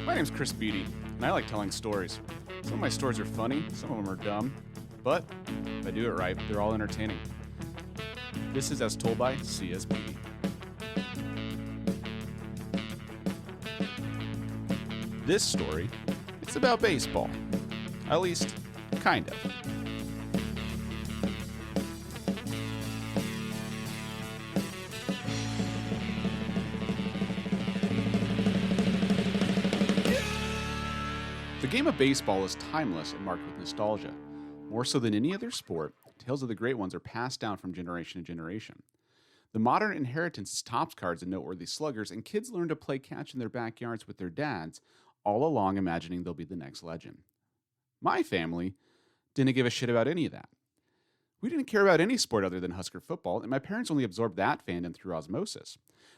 My name's Chris Beaty, and I like telling stories. Some of my stories are funny, some of them are dumb, but if I do it right, they're all entertaining. This is As Told by C.S. Beaty. This story, it's about baseball. At least, kind of. The game of baseball is timeless and marked with nostalgia. More so than any other sport, tales of the great ones are passed down from generation to generation. The modern inheritance is Topps cards and noteworthy sluggers, and kids learn to play catch in their backyards with their dads, all along imagining they'll be the next legend. My family didn't give a shit about any of that. We didn't care about any sport other than Husker football, and my parents only absorbed that fandom through osmosis.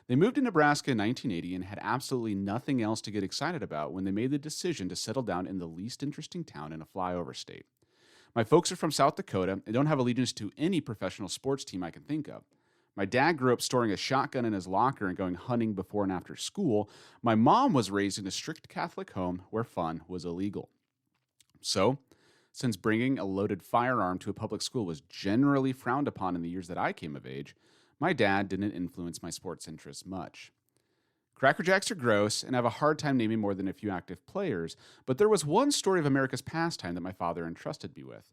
They moved to Nebraska in 1980 and had absolutely nothing else to get excited about when they made the decision to settle down in the least interesting town in a flyover state. My folks are from South Dakota and don't have allegiance to any professional sports team I can think of. My dad grew up storing a shotgun in his locker and going hunting before and after school. My mom was raised in a strict Catholic home where fun was illegal. So, since bringing a loaded firearm to a public school was generally frowned upon in the years that I came of age, my dad didn't influence my sports interests much. Cracker Jacks are gross and have a hard time naming more than a few active players, but there was one story of America's pastime that my father entrusted me with.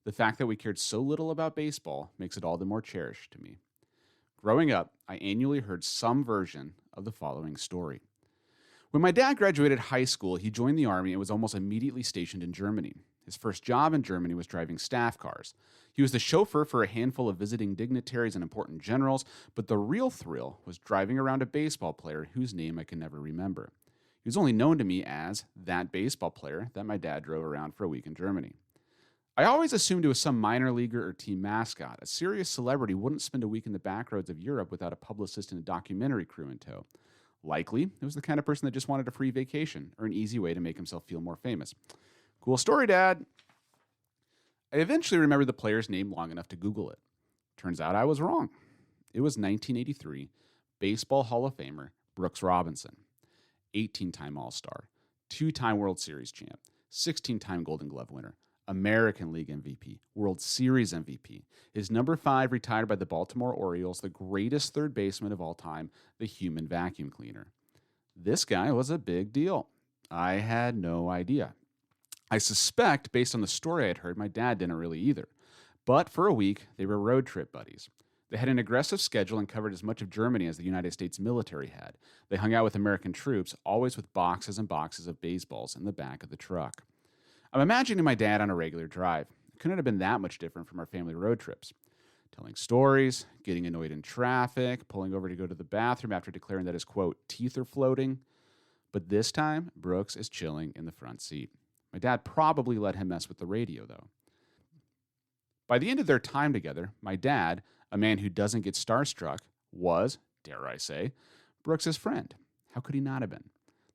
The fact that we cared so little about baseball makes it all the more cherished to me. Growing up, I annually heard some version of the following story. When my dad graduated high school, he joined the Army and was almost immediately stationed in Germany. His first job in Germany was driving staff cars. He was the chauffeur for a handful of visiting dignitaries and important generals, but the real thrill was driving around a baseball player whose name I can never remember. He was only known to me as that baseball player that my dad drove around for a week in Germany. I always assumed it was some minor leaguer or team mascot. A serious celebrity wouldn't spend a week in the back roads of Europe without a publicist and a documentary crew in tow. Likely, it was the kind of person that just wanted a free vacation or an easy way to make himself feel more famous. Cool story, Dad. I eventually remembered the player's name long enough to Google it. Turns out I was wrong. It was 1983 Baseball Hall of Famer Brooks Robinson, 18-time All-Star, 2-time World Series champ, 16-time Golden Glove winner, American League MVP, World Series MVP. His number 5 retired by the Baltimore Orioles, the greatest third baseman of all time, the human vacuum cleaner. This guy was a big deal. I had no idea. I suspect, based on the story I had heard, my dad didn't really either. But for a week, they were road trip buddies. They had an aggressive schedule and covered as much of Germany as the United States military had. They hung out with American troops, always with boxes and boxes of baseballs in the back of the truck. I'm imagining my dad on a regular drive. It couldn't have been that much different from our family road trips. Telling stories, getting annoyed in traffic, pulling over to go to the bathroom after declaring that his, quote, teeth are floating. But this time, Brooks is chilling in the front seat. My dad probably let him mess with the radio, though. By the end of their time together, my dad, a man who doesn't get starstruck, was, dare I say, Brooks' friend. How could he not have been?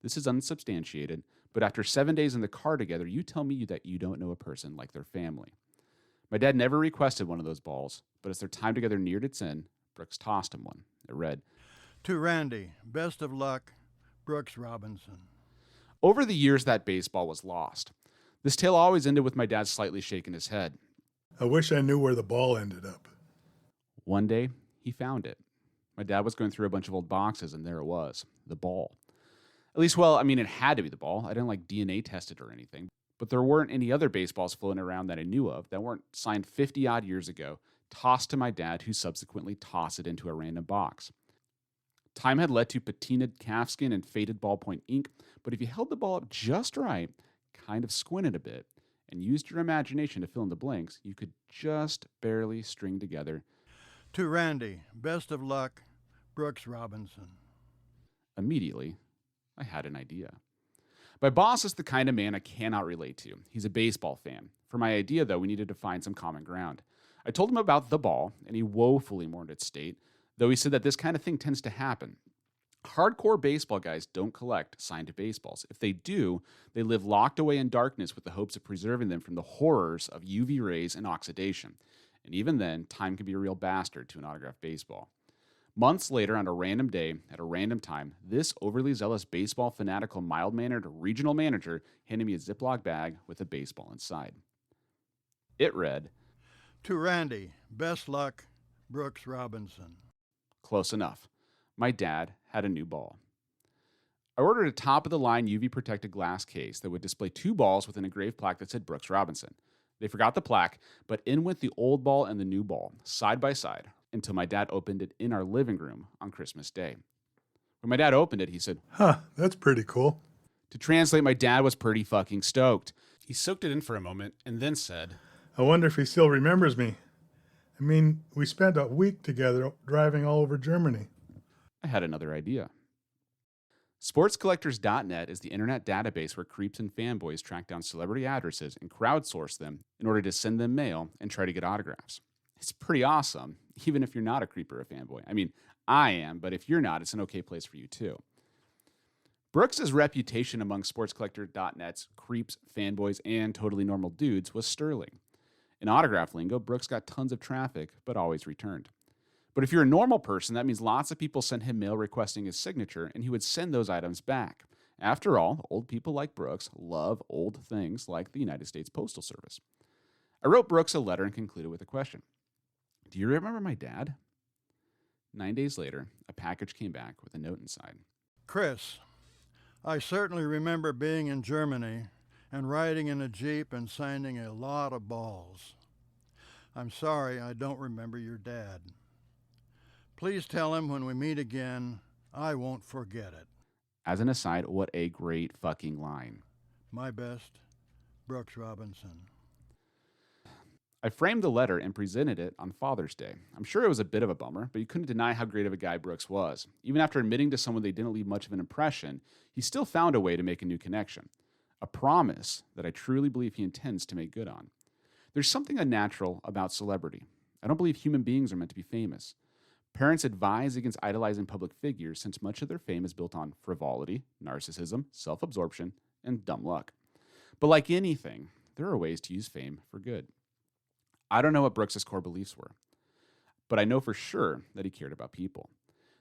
This is unsubstantiated, but after 7 days in the car together, you tell me that you don't know a person like their family. My dad never requested one of those balls, but as their time together neared its end, Brooks tossed him one. It read, "To Randy, best of luck, Brooks Robinson." Over the years, that baseball was lost. This tale always ended with my dad slightly shaking his head. I wish I knew where the ball ended up. One day, he found it. My dad was going through a bunch of old boxes, and there it was, the ball. At least, it had to be the ball. I didn't DNA test it or anything. But there weren't any other baseballs floating around that I knew of that weren't signed 50-odd years ago, tossed to my dad, who subsequently tossed it into a random box. Time had led to patinaed calfskin and faded ballpoint ink, but if you held the ball up just right, kind of squinted a bit, and used your imagination to fill in the blanks, you could just barely string together, "To Randy, best of luck, Brooks Robinson." Immediately, I had an idea. My boss is the kind of man I cannot relate to. He's a baseball fan. For my idea, though, we needed to find some common ground. I told him about the ball, and he woefully mourned its state, though he said that this kind of thing tends to happen. Hardcore baseball guys don't collect signed baseballs. If they do, they live locked away in darkness with the hopes of preserving them from the horrors of UV rays and oxidation. And even then, time can be a real bastard to an autographed baseball. Months later, on a random day, at a random time, this overly zealous baseball fanatical, mild-mannered regional manager handed me a Ziploc bag with a baseball inside. It read, To Randy, best luck, Brooks Robinson. close enough. My dad had a new ball. I ordered a top-of-the-line UV-protected glass case that would display 2 balls with an engraved plaque that said Brooks Robinson. They forgot the plaque, but in went the old ball and the new ball, side by side, until my dad opened it in our living room on Christmas Day. When my dad opened it, he said, Huh, that's pretty cool. To translate, my dad was pretty fucking stoked. He soaked it in for a moment and then said, I wonder if he still remembers me. I mean, we spent a week together driving all over Germany. I had another idea. SportsCollectors.net is the internet database where creeps and fanboys track down celebrity addresses and crowdsource them in order to send them mail and try to get autographs. It's pretty awesome, even if you're not a creep or a fanboy. I mean, I am, but if you're not, it's an okay place for you too. Brooks' reputation among SportsCollector.net's creeps, fanboys, and totally normal dudes was sterling. In autograph lingo, Brooks got tons of traffic, but always returned. But if you're a normal person, that means lots of people sent him mail requesting his signature, and he would send those items back. After all, old people like Brooks love old things like the United States Postal Service. I wrote Brooks a letter and concluded with a question. Do you remember my dad? 9 days later, a package came back with a note inside. Chris, I certainly remember being in Germany and riding in a Jeep and signing a lot of balls. I'm sorry I don't remember your dad. Please tell him when we meet again, I won't forget it. As an aside, what a great fucking line. My best, Brooks Robinson. I framed the letter and presented it on Father's Day. I'm sure it was a bit of a bummer, but you couldn't deny how great of a guy Brooks was. Even after admitting to someone they didn't leave much of an impression, he still found a way to make a new connection. A promise that I truly believe he intends to make good on. There's something unnatural about celebrity. I don't believe human beings are meant to be famous. Parents advise against idolizing public figures since much of their fame is built on frivolity, narcissism, self-absorption, and dumb luck. But like anything, there are ways to use fame for good. I don't know what Brooks' core beliefs were, but I know for sure that he cared about people.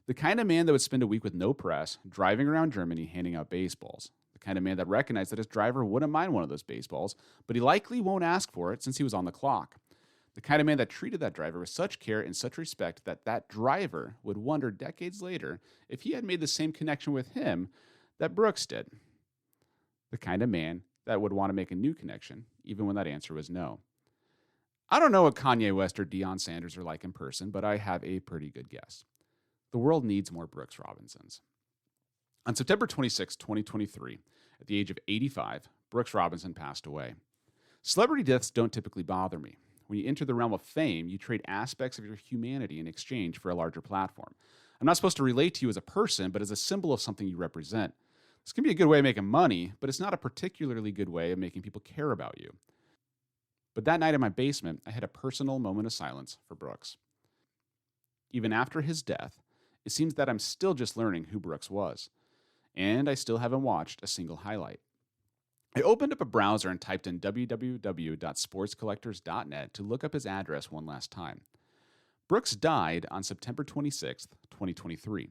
The kind of man that would spend a week with no press, driving around Germany handing out baseballs. The kind of man that recognized that his driver wouldn't mind one of those baseballs, but he likely won't ask for it since he was on the clock. The kind of man that treated that driver with such care and such respect that that driver would wonder decades later if he had made the same connection with him that Brooks did. The kind of man that would want to make a new connection, even when that answer was no. I don't know what Kanye West or Deion Sanders are like in person, but I have a pretty good guess. The world needs more Brooks Robinsons. On September 26, 2023, at the age of 85, Brooks Robinson passed away. Celebrity deaths don't typically bother me. When you enter the realm of fame, you trade aspects of your humanity in exchange for a larger platform. I'm not supposed to relate to you as a person, but as a symbol of something you represent. This can be a good way of making money, but it's not a particularly good way of making people care about you. But that night in my basement, I had a personal moment of silence for Brooks. Even after his death, it seems that I'm still just learning who Brooks was, and I still haven't watched a single highlight. I opened up a browser and typed in www.sportscollectors.net to look up his address one last time. Brooks died on September 26, 2023.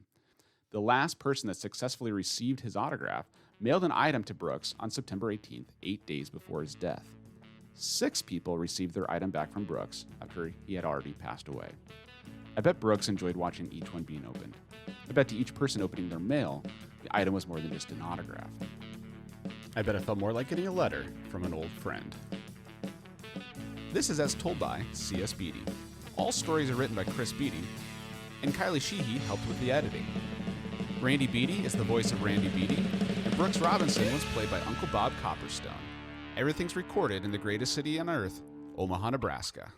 The last person that successfully received his autograph mailed an item to Brooks on September 18th, 8 days before his death. 6 people received their item back from Brooks after he had already passed away. I bet Brooks enjoyed watching each one being opened. I bet to each person opening their mail, the item was more than just an autograph. I bet it felt more like getting a letter from an old friend. This is As Told by C.S. Beaty. All stories are written by Chris Beaty, and Kylie Sheehy helped with the editing. Randy Beaty is the voice of Randy Beaty, and Brooks Robinson was played by Uncle Bob Copperstone. Everything's recorded in the greatest city on earth, Omaha, Nebraska.